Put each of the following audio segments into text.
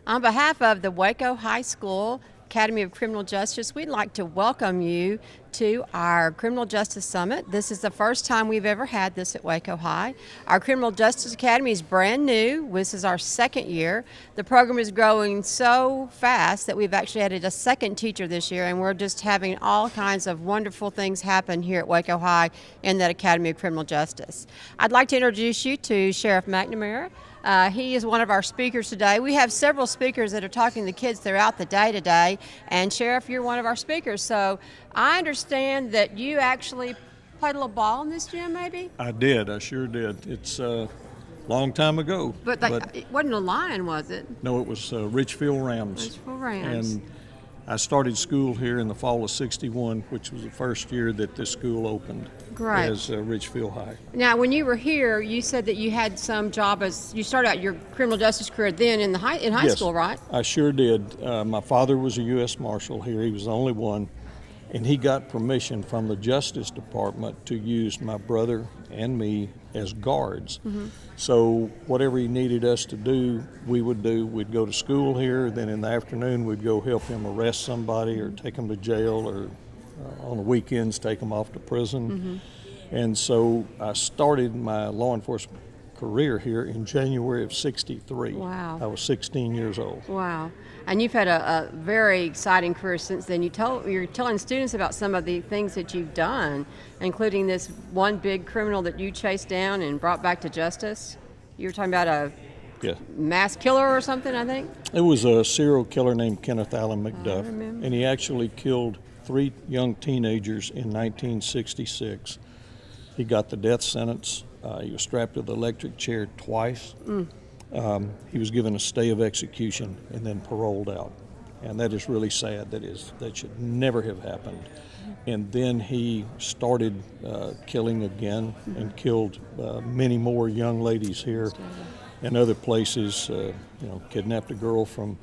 On behalf of the Waco High School Academy of Criminal Justice, we'd like to welcome you to our Criminal Justice Summit. This is the first time we've ever had this at Waco High. Our Criminal Justice Academy is brand new. This is our second year. The program is growing so fast that we've actually added a second teacher this year, and we're just having all kinds of wonderful things happen here at Waco High in that Academy of Criminal Justice. I'd like to introduce you to Sheriff McNamara. He is one of our speakers today. We have several speakers that are talking to kids throughout the day today, and Sheriff, you're one of our speakers. So I understand that you actually played a little ball in this gym, maybe? I did. I sure did. It's a long time ago. But it wasn't a Lion, was it? No, it was Richfield Rams. Richfield Rams. And I started school here in the fall of '61, which was the first year that this school opened. Great. As Richfield High. Now, when you were here, you said that you had some job as, you started out your criminal justice career then in high Yes, school, right? I sure did. My father was a U.S. Marshal here. He was the only one. And he got permission from the Justice Department to use my brother and me as guards. Mm-hmm. So whatever he needed us to do, we would do. We'd go to school here, then in the afternoon we'd go help him arrest somebody or take him to jail, or on the weekends take him off to prison. Mm-hmm. And so I started my law enforcement career here in January of '63. Wow. I was 16 years old. Wow. And you've had a very exciting career since then. You're telling students about some of the things that you've done, including this one big criminal that you chased down and brought back to justice. You were talking about a mass killer or something, I think? It was a serial killer named Kenneth Allen McDuff, remember. and he actually killed 3 young teenagers in 1966. He got the death sentence. He was strapped to the electric chair twice. He was given a stay of execution and then paroled out. And that is really sad. That should never have happened. And then he started killing again and killed many more young ladies here and other places. Kidnapped a girl from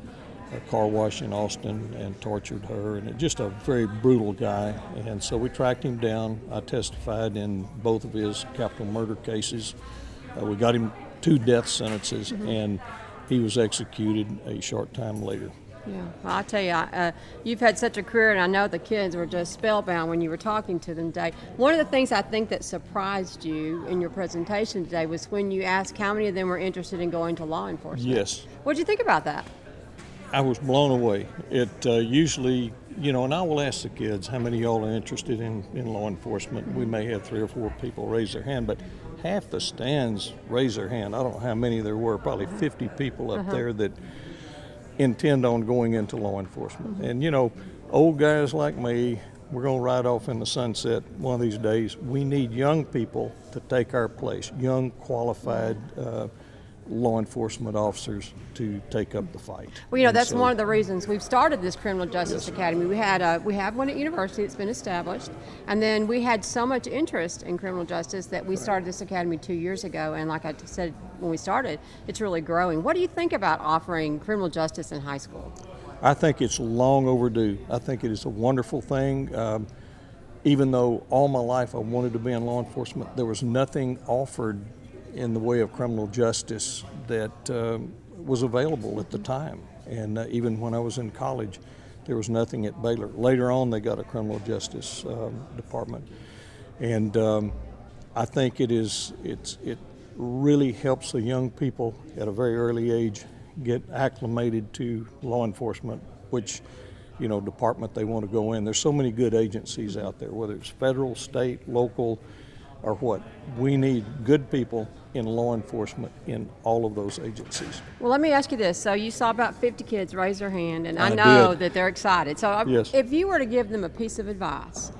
a car wash in Austin and tortured her, and just a very brutal guy. And so we tracked him down. I testified in both of his capital murder cases. We got him 2 death sentences, mm-hmm. and he was executed a short time later. Yeah, well, I'll tell you, you've had such a career, and I know the kids were just spellbound when you were talking to them today. One of the things I think that surprised you in your presentation today was when you asked how many of them were interested in going to law enforcement. Yes. What did you think about that? I was blown away. It usually, and I will ask the kids how many of y'all are interested in law enforcement. We may have 3 or 4 people raise their hand, but half the stands raise their hand. I don't know how many there were, probably 50 people up there that intend on going into law enforcement. And old guys like me, we're going to ride off in the sunset one of these days. We need young people to take our place, young, qualified law enforcement officers to take up the fight. Well, that's one of the reasons we've started this Criminal Justice Academy. We have one at university that's been established, and then we had so much interest in criminal justice that we started this academy 2 years ago. And like I said when we started, it's really growing. What do you think about offering criminal justice in high school? I think it's long overdue. I think it is a wonderful thing. Even though all my life I wanted to be in law enforcement, there was nothing offered in the way of criminal justice that was available at the time. And even when I was in college, there was nothing at Baylor. Later on, they got a criminal justice department. And I think it really helps the young people at a very early age get acclimated to law enforcement, which department they want to go in. There's so many good agencies out there, whether it's federal, state, local, or what. We need good people in law enforcement in all of those agencies. Well, let me ask you this. So you saw about 50 kids raise their hand, and I know that they're excited. So yes. If you were to give them a piece of advice,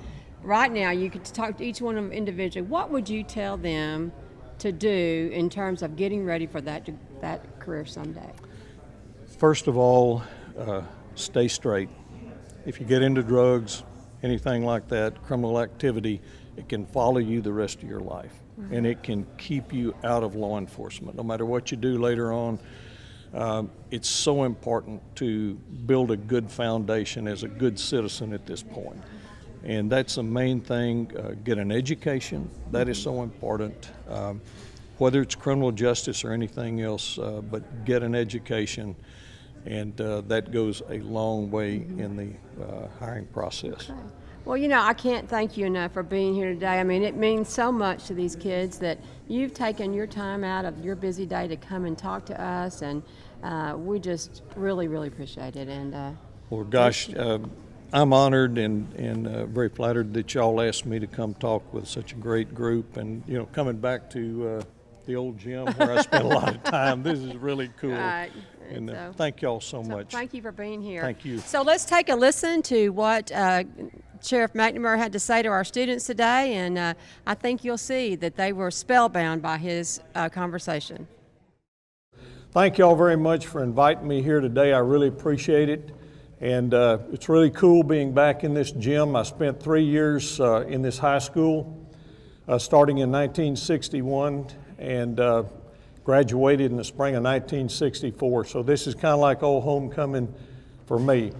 right now you could talk to each one of them individually, what would you tell them to do in terms of getting ready for that career someday? First of all, stay straight. If you get into drugs, anything like that, criminal activity, it can follow you the rest of your life. Mm-hmm. And it can keep you out of law enforcement. No matter what you do later on, it's so important to build a good foundation as a good citizen at this point. And that's the main thing. Get an education. That is so important. Whether it's criminal justice or anything else, but get an education. And that goes a long way in the hiring process. Okay. Well, you know, I can't thank you enough for being here today. I mean, it means so much to these kids that you've taken your time out of your busy day to come and talk to us, and we just really, really appreciate it. And well, gosh, I'm honored and very flattered that y'all asked me to come talk with such a great group. And, you know, coming back to the old gym where I spent a lot of time, this is really cool. Right. And thank y'all so much. Thank you for being here. Thank you. So let's take a listen to what Sheriff McNamara had to say to our students today, and I think you'll see that they were spellbound by his conversation. Thank y'all very much for inviting me here today. I really appreciate it. And it's really cool being back in this gym. I spent 3 years in this high school, starting in 1961, and graduated in the spring of 1964. So this is kind of like old homecoming for me.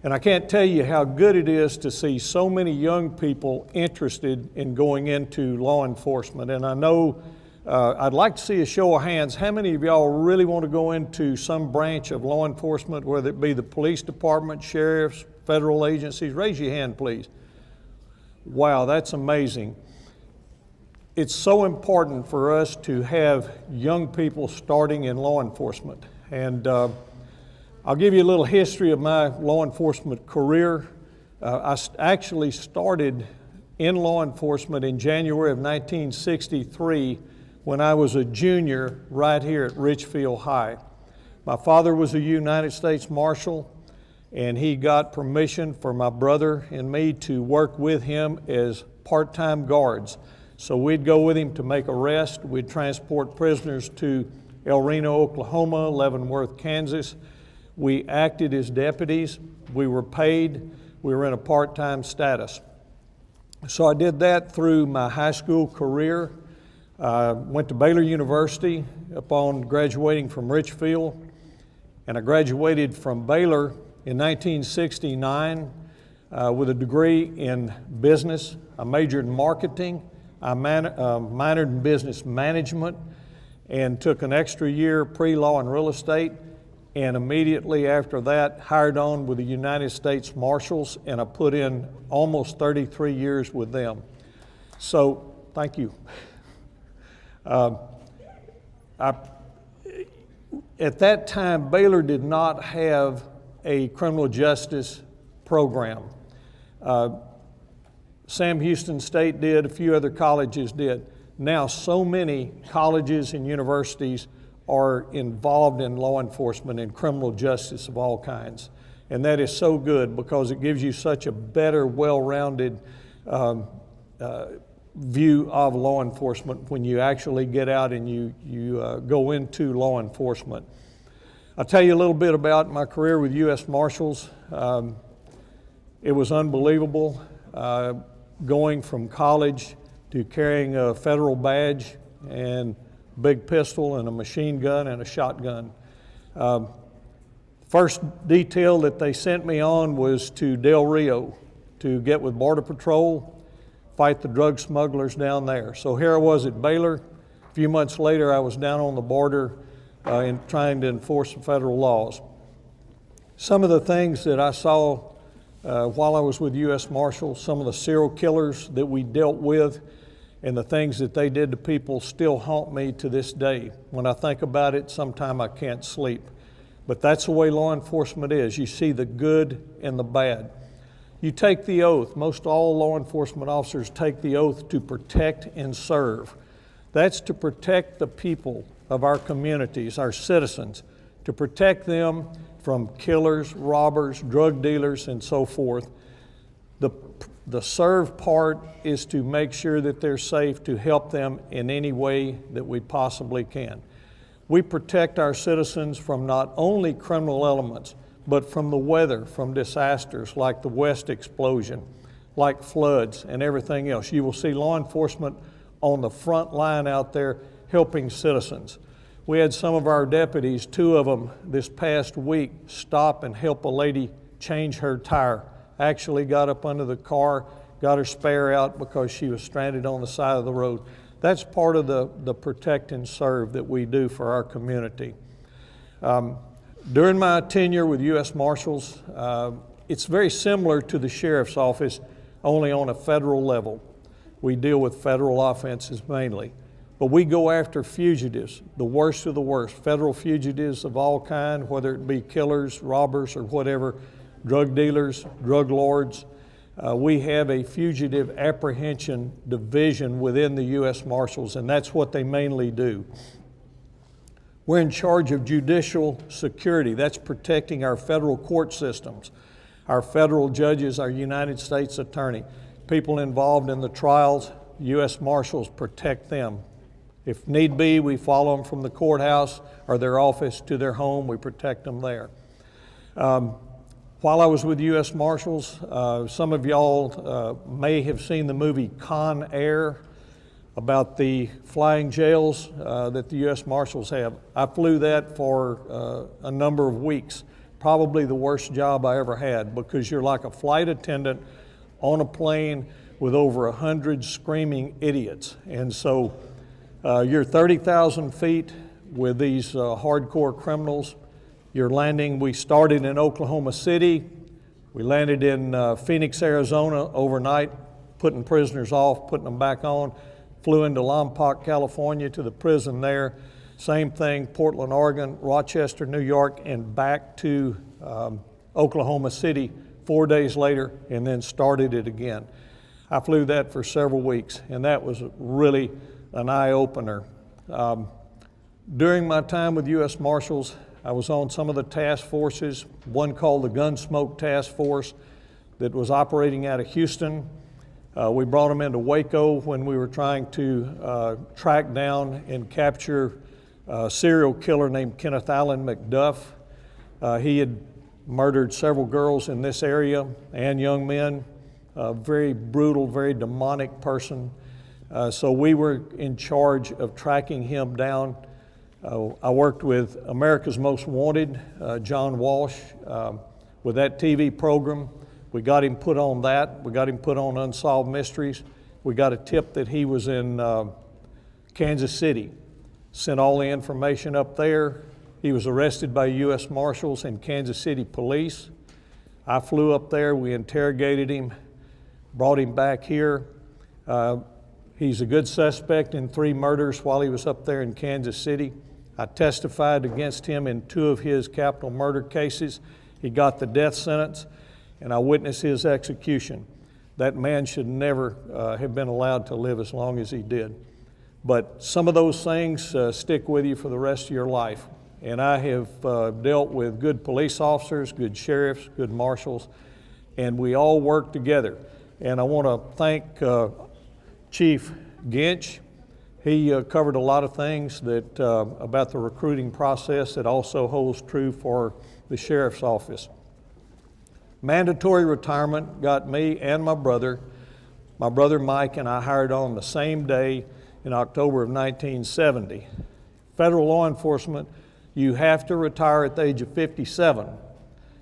And I can't tell you how good it is to see so many young people interested in going into law enforcement. And I know I'd like to see a show of hands. How many of y'all really want to go into some branch of law enforcement, whether it be the police department, sheriffs, federal agencies? Raise your hand, please. Wow, that's amazing. It's so important for us to have young people starting in law enforcement. And I'll give you a little history of my law enforcement career. I actually started in law enforcement in January of 1963 when I was a junior right here at Richfield High. My father was a United States Marshal, and he got permission for my brother and me to work with him as part-time guards. So we'd go with him to make arrests. We'd transport prisoners to El Reno, Oklahoma, Leavenworth, Kansas. We acted as deputies. We were paid. We were in a part-time status. So I did that through my high school career. Went to Baylor University upon graduating from Richfield, and I graduated from Baylor in 1969 with a degree in business. I majored in marketing. I minored in business management and took an extra year pre-law and real estate, and immediately after that hired on with the United States Marshals, and I put in almost 33 years with them. So thank you. At that time, Baylor did not have a criminal justice program. Sam Houston State did, a few other colleges did. Now so many colleges and universities are involved in law enforcement and criminal justice of all kinds. And that is so good because it gives you such a better, well-rounded view of law enforcement when you actually get out and you go into law enforcement. I'll tell you a little bit about my career with U.S. Marshals. It was unbelievable going from college to carrying a federal badge and big pistol and a machine gun and a shotgun. First detail that they sent me on was to Del Rio to get with Border Patrol, fight the drug smugglers down there. So here I was at Baylor. A few months later, I was down on the border and trying to enforce the federal laws. Some of the things that I saw while I was with U.S. Marshals, some of the serial killers that we dealt with and the things that they did to people still haunt me to this day. When I think about it, sometimes I can't sleep. But that's the way law enforcement is. You see the good and the bad. You take the oath. Most all law enforcement officers take the oath to protect and serve. That's to protect the people of our communities, our citizens, to protect them from killers, robbers, drug dealers, and so forth. The serve part is to make sure that they're safe, to help them in any way that we possibly can. We protect our citizens from not only criminal elements, but from the weather, from disasters like the West explosion, like floods and everything else. You will see law enforcement on the front line out there helping citizens. We had some of our deputies, 2 of them this past week, stop and help a lady change her tire. Actually got up under the car, got her spare out because she was stranded on the side of the road. That's part of the protect and serve that we do for our community. During my tenure with U.S. Marshals, it's very similar to the Sheriff's Office, only on a federal level. We deal with federal offenses mainly. But we go after fugitives, the worst of the worst, federal fugitives of all kind, whether it be killers, robbers, or whatever, drug dealers, drug lords. We have a fugitive apprehension division within the U.S. Marshals, and that's what they mainly do. We're in charge of judicial security. That's protecting our federal court systems, our federal judges, our United States Attorney. People involved in the trials, U.S. Marshals protect them. If need be, we follow them from the courthouse or their office to their home. We protect them there. While I was with U.S. Marshals, some of y'all may have seen the movie Con Air about the flying jails that the U.S. Marshals have. I flew that for a number of weeks. Probably the worst job I ever had, because you're like a flight attendant on a plane with over 100 screaming idiots. And so you're 30,000 feet with these hardcore criminals. You're landing, we started in Oklahoma City. We landed in Phoenix, Arizona overnight, putting prisoners off, putting them back on. Flew into Lompoc, California to the prison there. Same thing, Portland, Oregon, Rochester, New York, and back to Oklahoma City 4 days later, and then started it again. I flew that for several weeks, and that was really an eye-opener. During my time with U.S. Marshals, I was on some of the task forces, one called the Gunsmoke Task Force that was operating out of Houston. We brought them into Waco when we were trying to track down and capture a serial killer named Kenneth Allen McDuff. He had murdered several girls in this area and young men. A very brutal, very demonic person. So we were in charge of tracking him down. I worked with America's Most Wanted, John Walsh, with that TV program. We got him put on that. We got him put on Unsolved Mysteries. We got a tip that he was in Kansas City. Sent all the information up there. He was arrested by U.S. Marshals and Kansas City police. I flew up there, we interrogated him, brought him back here. He's a good suspect in 3 murders while he was up there in Kansas City. I testified against him in 2 of his capital murder cases. He got the death sentence, and I witnessed his execution. That man should never have been allowed to live as long as he did. But some of those things stick with you for the rest of your life. And I have dealt with good police officers, good sheriffs, good marshals, and we all work together. And I want to thank Chief Ginch. He covered a lot of things that about the recruiting process that also holds true for the sheriff's office. Mandatory retirement got me and my brother Mike and I hired on the same day in October of 1970. Federal law enforcement, you have to retire at the age of 57.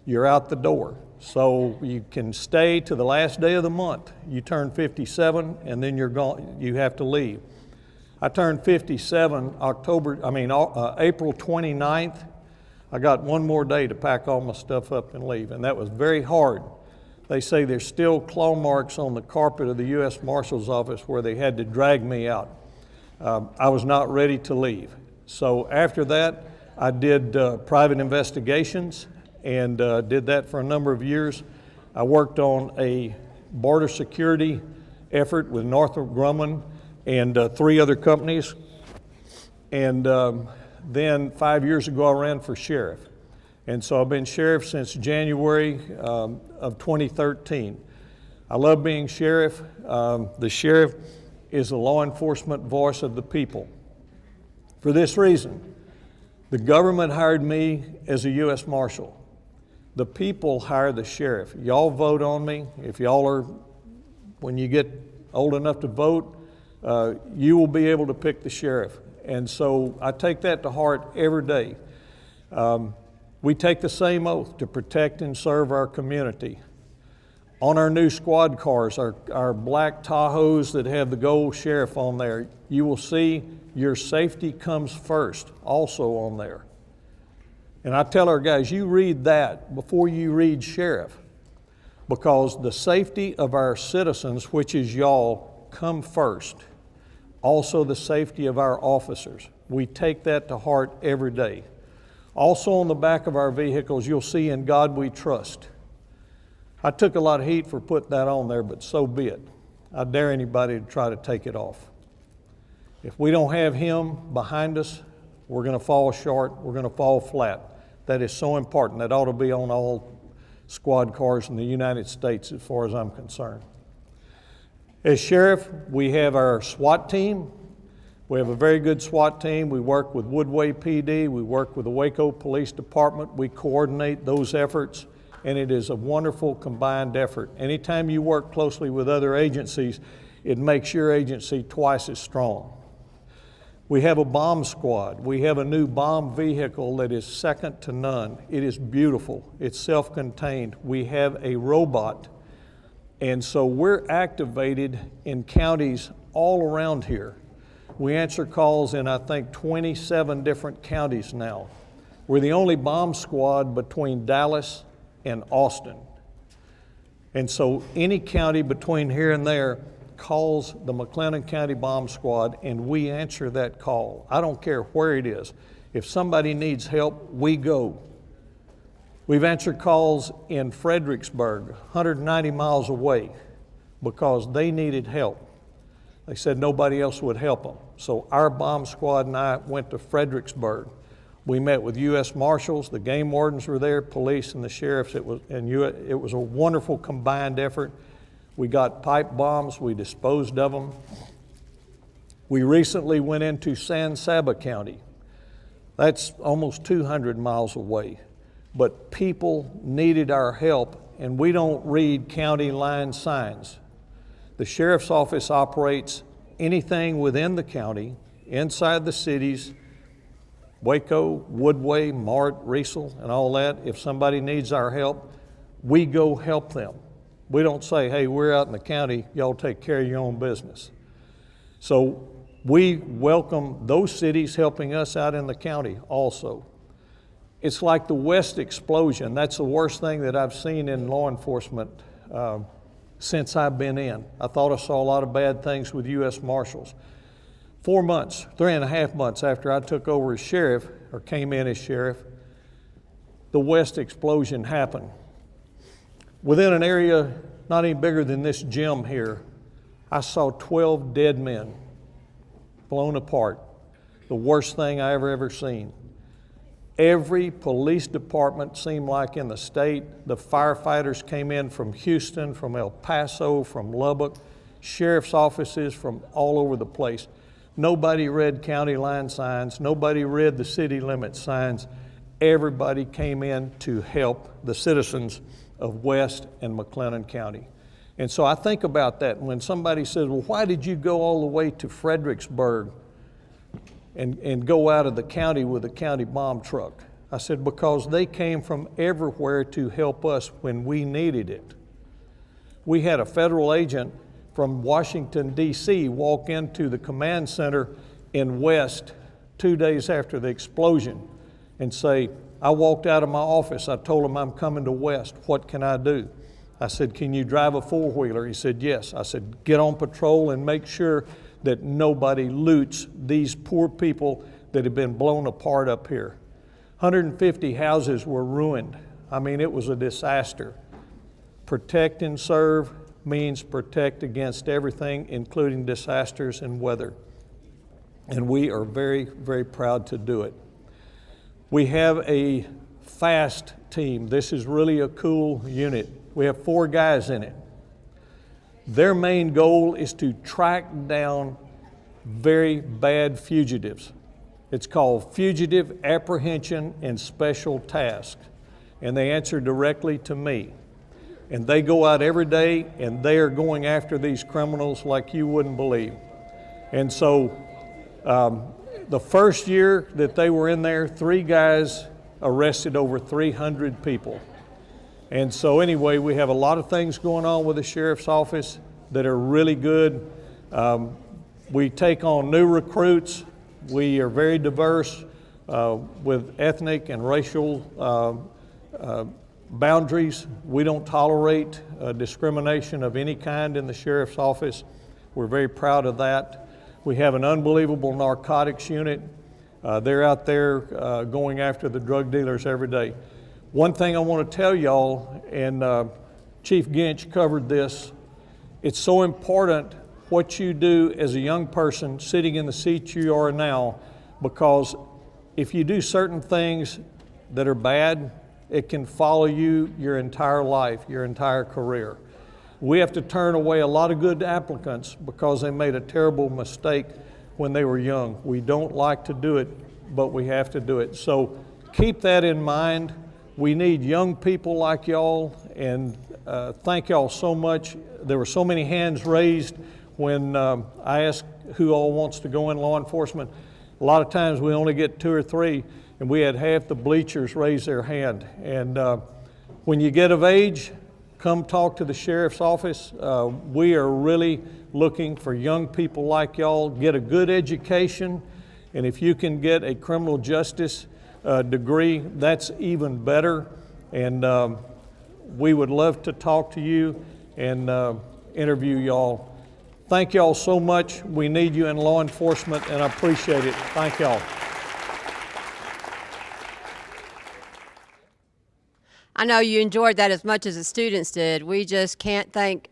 You're out the door. So you can stay to the last day of the month. You turn 57 and then you're gone. You have to leave. I turned 57 April 29th. I got one more day to pack all my stuff up and leave, and that was very hard. They say there's still claw marks on the carpet of the U.S. Marshal's office where they had to drag me out. I was not ready to leave. So after that, I did private investigations and did that for a number of years. I worked on a border security effort with Northrop Grumman and 3 other companies. And then 5 years ago, I ran for sheriff. And so I've been sheriff since January of 2013. I love being sheriff. The sheriff is the law enforcement voice of the people. For this reason, the government hired me as a U.S. Marshal. The people hire the sheriff. Y'all vote on me. If y'all are, when you get old enough to vote, you will be able to pick the sheriff. And so I take that to heart every day. We take the same oath to protect and serve our community. On our new squad cars, our black Tahoes that have the gold sheriff on there, you will see your safety comes first also on there. And I tell our guys, you read that before you read sheriff, because the safety of our citizens, which is y'all, come first. Also the safety of our officers. We take that to heart every day. Also on the back of our vehicles, you'll see "In God We Trust." I took a lot of heat for putting that on there, but so be it. I dare anybody to try to take it off. If we don't have Him behind us, we're going to fall short, we're going to fall flat. That is so important. That ought to be on all squad cars in the United States as far as I'm concerned. As sheriff, we have our SWAT team. We have a very good SWAT team. We work with Woodway PD, we work with the Waco Police Department. We coordinate those efforts, and it is a wonderful combined effort. Anytime you work closely with other agencies, it makes your agency twice as strong. We have a bomb squad. We have a new bomb vehicle that is second to none. It is beautiful. It's self-contained. We have a robot. And so we're activated in counties all around here. We answer calls in, I think, 27 different counties now. We're the only bomb squad between Dallas and Austin. And so any county between here and there calls the McLennan County Bomb Squad, and we answer that call. I don't care where it is. If somebody needs help, we go. We've answered calls in Fredericksburg, 190 miles away, because they needed help. They said nobody else would help them. So our bomb squad and I went to Fredericksburg. We met with U.S. Marshals, the game wardens were there, police and the sheriffs. It was a wonderful combined effort. We got pipe bombs, we disposed of them. We recently went into San Saba County. That's almost 200 miles away. But people needed our help, and we don't read county line signs. The sheriff's office operates anything within the county, inside the cities, Waco, Woodway, Mart, Riesel, and all that. If somebody needs our help, we go help them. We don't say, hey, we're out in the county, y'all take care of your own business. So we welcome those cities helping us out in the county also. It's like the West explosion. That's the worst thing that I've seen in law enforcement since I've been in. I thought I saw a lot of bad things with U.S. Marshals. 4 months, 3.5 months after I took over as sheriff, or came in as sheriff, the West explosion happened. Within an area not any bigger than this gym here, I saw 12 dead men blown apart. The worst thing I ever seen. Every police department seemed like in the state, the firefighters came in from Houston, from El Paso, from Lubbock, sheriff's offices from all over the place. Nobody read county line signs, nobody read the city limit signs. Everybody came in to help the citizens of West and McLennan County. And so I think about that when somebody says, well, why did you go all the way to Fredericksburg and go out of the county with a county bomb truck? I said, because they came from everywhere to help us when we needed it. We had a federal agent from Washington, D.C. walk into the command center in West 2 days after the explosion and say, I walked out of my office, I told him I'm coming to West, what can I do? I said, can you drive a four-wheeler? He said, yes. I said, get on patrol and make sure that nobody loots these poor people that have been blown apart up here. 150 houses were ruined. I mean, it was a disaster. Protect and serve means protect against everything, including disasters and weather. And we are very, very proud to do it. We have a FAST team. This is really a cool unit. We have 4 guys in it. Their main goal is to track down very bad fugitives. It's called Fugitive Apprehension and Special Task. And they answer directly to me. And they go out every day and they are going after these criminals like you wouldn't believe. And so the first year that they were in there, 3 guys arrested over 300 people. And so anyway, we have a lot of things going on with the sheriff's office that are really good. We take on new recruits. We are very diverse. with ethnic and racial boundaries. We don't tolerate discrimination of any kind in the sheriff's office. We're very proud of that. We have an unbelievable narcotics unit. They're out there going after the drug dealers every day. One thing I want to tell y'all, and Chief Ginch covered this, it's so important what you do as a young person sitting in the seat you are now, because if you do certain things that are bad, it can follow you your entire life, your entire career. We have to turn away a lot of good applicants because they made a terrible mistake when they were young. We don't like to do it, but we have to do it. So keep that in mind. We need young people like y'all, and thank y'all so much. There were so many hands raised when I asked who all wants to go in law enforcement. A lot of times we only get 2 or 3, and we had half the bleachers raise their hand. And when you get of age, come talk to the sheriff's office. We are really looking for young people like y'all. Get a good education, and if you can get a criminal justice degree, that's even better. And we would love to talk to you and interview y'all. Thank y'all so much. We need you in law enforcement, and I appreciate it. Thank y'all. I know you enjoyed that as much as the students did. We just can't thank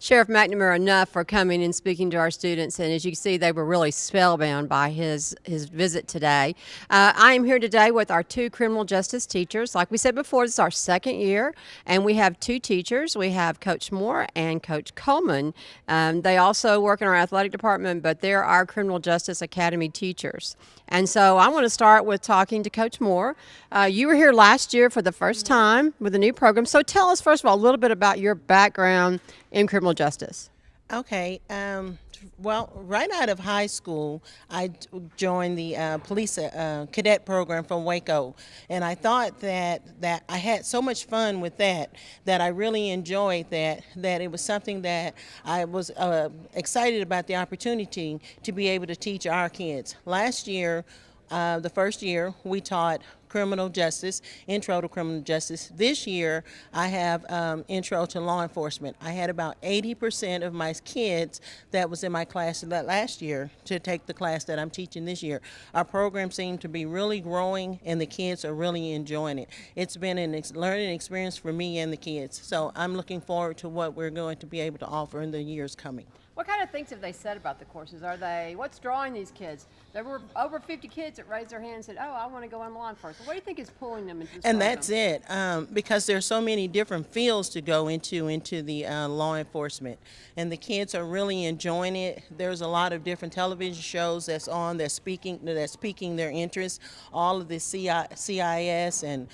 Sheriff McNamara enough for coming and speaking to our students. And as you can see, they were really spellbound by his visit today. I am here today with our 2 criminal justice teachers. Like we said before, this is our 2nd year, and we have 2 teachers. We have Coach Moore and Coach Coleman. They also work in our athletic department, but they're our Criminal Justice Academy teachers. And so I want to start with talking to Coach Moore. You were here last year for the first time with a new program. So tell us, first of all, a little bit about your background in criminal justice. Okay. Well, right out of high school, I joined the police cadet program from Waco, and I thought that I had so much fun with that I really enjoyed that it was something that I was excited about the opportunity to be able to teach our kids. Last year, the first year, we taught criminal justice, intro to criminal justice. This year, I have intro to law enforcement. I had about 80% of my kids that was in my class last year to take the class that I'm teaching this year. Our program seemed to be really growing, and the kids are really enjoying it. It's been a learning experience for me and the kids. So I'm looking forward to what we're going to be able to offer in the years coming. What kind of things have they said about the courses? What's drawing these kids? There were over 50 kids that raised their hand and said, oh, I want to go in law enforcement. What do you think is pulling them into this program? That's it, because there's so many different fields to go into the law enforcement. And the kids are really enjoying it. There's a lot of different television shows that's on that's piquing their interest. All of the CIS and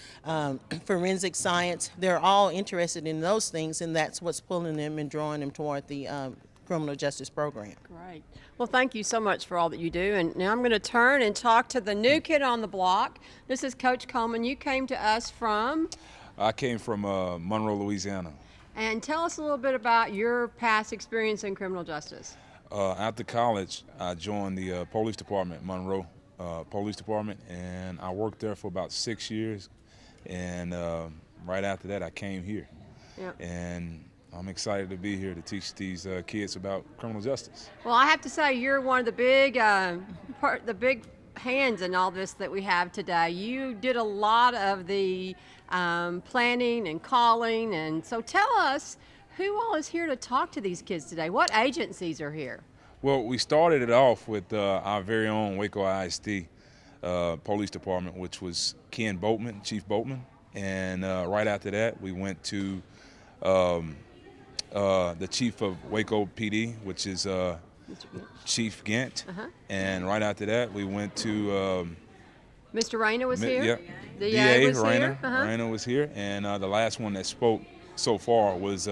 forensic science, they're all interested in those things, and that's what's pulling them and drawing them toward the criminal justice program. Great. Well, thank you so much for all that you do. And now I'm going to turn and talk to the new kid on the block. This is Coach Coleman. You came to us from? I came from Monroe, Louisiana. And tell us a little bit about your past experience in criminal justice. After college, I joined the police department, Monroe Police Department, and I worked there for about 6 years. And right after that, I came here. Yep. And I'm excited to be here to teach these kids about criminal justice. Well, I have to say you're one of the big hands in all this that we have today. You did a lot of the planning and calling, and so tell us who all is here to talk to these kids today. What agencies are here? Well, we started it off with our very own Waco ISD Police Department, which was Ken Boatman, Chief Boatman, and right after that we went to the chief of Waco PD, which is Chief Gant, and right after that we went to Mr. Rayner was here. Yeah, DA was Rayner. here. Rayner was here, and the last one that spoke so far was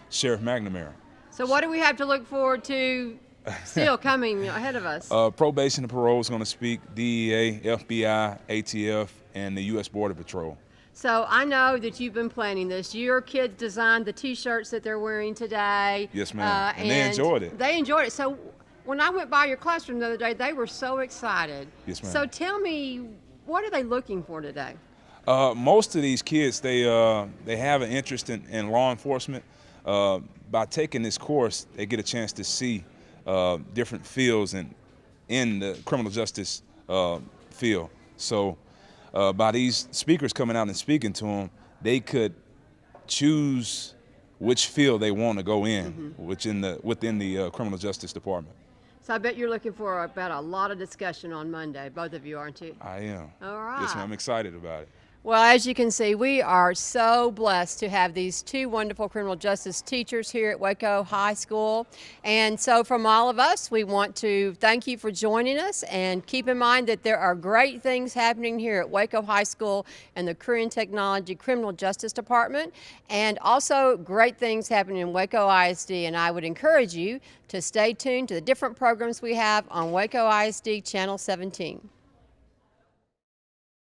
Sheriff McNamara. So what do we have to look forward to still coming ahead of us? Probation and parole is going to speak, DEA, FBI, ATF, and the U.S. Border Patrol. So I know that you've been planning this. Your kids designed the T-shirts that they're wearing today. Yes, ma'am. And they enjoyed it. They enjoyed it. So When I went by your classroom the other day, they were so excited. Yes, ma'am. So tell me, what are they looking for today? Most of these kids, they have an interest in law enforcement. By taking this course, they get a chance to see different fields in the criminal justice field. So by these speakers coming out and speaking to them, they could choose which field they want to go in, within the criminal justice department. So I bet you're looking for about a lot of discussion on Monday, both of you, aren't you? I am. All right. Yes, ma'am. I'm excited about it. Well, as you can see, we are so blessed to have these two wonderful criminal justice teachers here at Waco High School. And so from all of us, we want to thank you for joining us, and keep in mind that there are great things happening here at Waco High School and the Career and Technology Criminal Justice Department, and also great things happening in Waco ISD. And I would encourage you to stay tuned to the different programs we have on Waco ISD Channel 17.